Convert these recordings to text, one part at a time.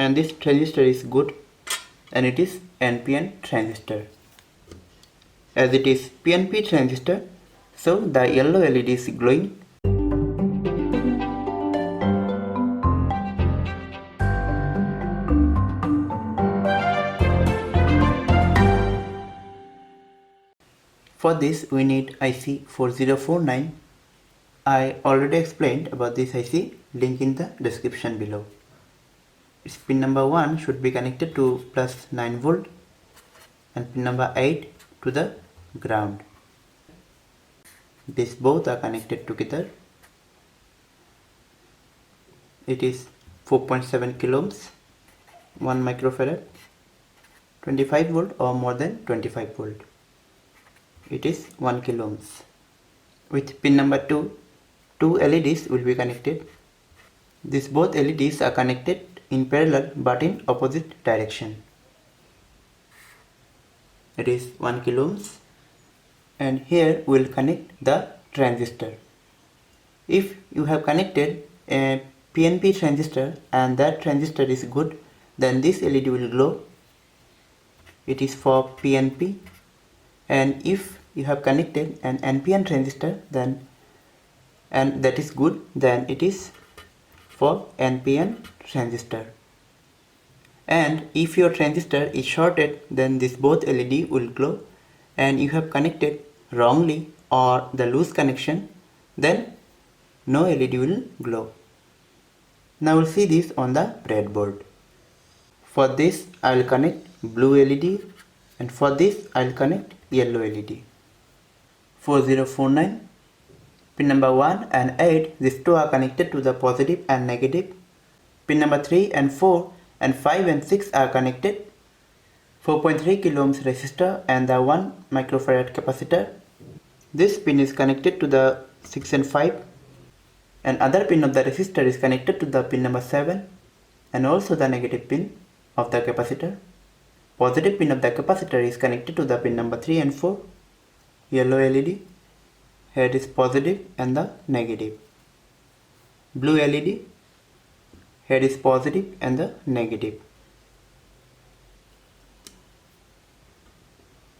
and this transistor is good, and it is NPN transistor. As it is PNP transistor, so the yellow LED is glowing. For this we need IC 4049. I already explained about this IC, link in the description below. Its pin number 1 should be connected to plus 9 volt and pin number 8 to the ground. These both are connected together. It is 4.7 kilo ohms, 1 microfarad, 25 volt or more than 25 volt. It is 1 kilo ohms. With pin number 2, two LEDs will be connected. These both LEDs are connected in parallel but in opposite direction. It is 1 kilo ohms, and here we will connect the transistor. If you have connected a PNP transistor and that transistor is good, then this LED will glow. It is for PNP. And if you have connected an NPN transistor and that is good, then it is for NPN transistor. And if your transistor is shorted, then this both LED will glow, and you have connected wrongly or the loose connection, then no LED will glow. Now we'll see this on the breadboard. For this I will connect blue LED, and for this I will connect yellow LED. 4049, pin number 1 and 8, these two are connected to the positive and negative. Pin number 3 and 4 and 5 and 6 are connected. 4.3 kilo ohms resistor and the 1 microfarad capacitor. This pin is connected to the 6 and 5, and other pin of the resistor is connected to the pin number 7 and also the negative pin of the capacitor. Positive pin of the capacitor is connected to the pin number 3 and 4. Yellow LED, here it is positive and the negative. Blue LED, here it is positive and the negative.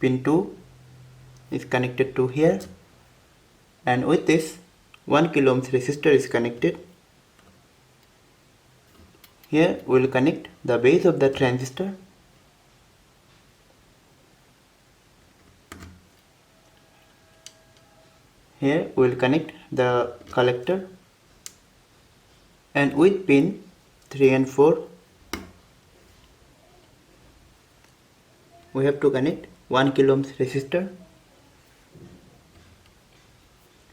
Pin 2 is connected to here, and with this 1 kilo ohms resistor is connected. Here we will connect the base of the transistor. Here we will connect the collector, and with pin 3 and 4 we have to connect 1 kilo ohms resistor,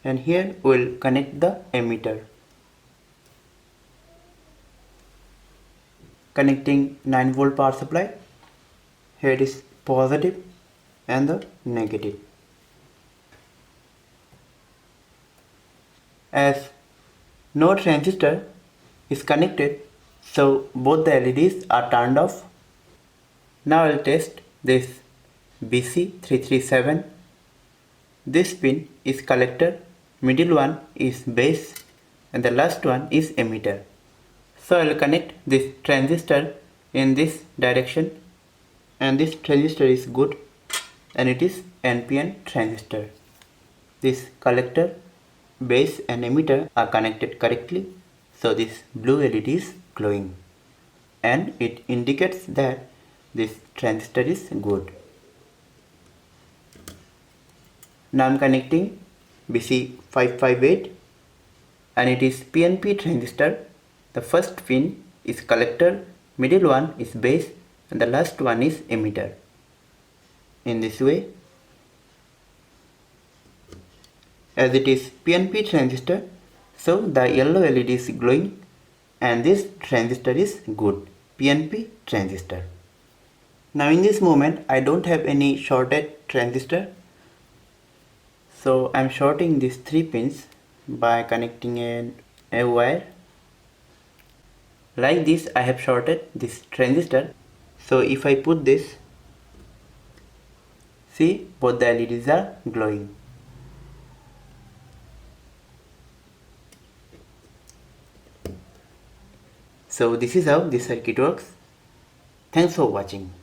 and here we will connect the emitter. Connecting 9 volt power supply, here it is positive and the negative. As no transistor is connected, so both the LEDs are turned off. Now I will test this BC337. This pin is collector, middle one is base, and the last one is emitter. So I will connect this transistor in this direction, and this transistor is good, and it is NPN transistor. This collector, base and emitter are connected correctly, so this blue LED is glowing, and it indicates that this transistor is good. Now I am connecting BC558, and it is PNP transistor. The first pin is collector, middle one is base, and the last one is emitter. In this way, as it is PNP transistor, so the yellow LED is glowing, and this transistor is good, PNP transistor. Now in this moment I don't have any shorted transistor, so I am shorting these 3 pins by connecting a wire. Like this I have shorted this transistor. So if I put this, see, both the LEDs are glowing. So this is how this circuit works. Thanks for watching.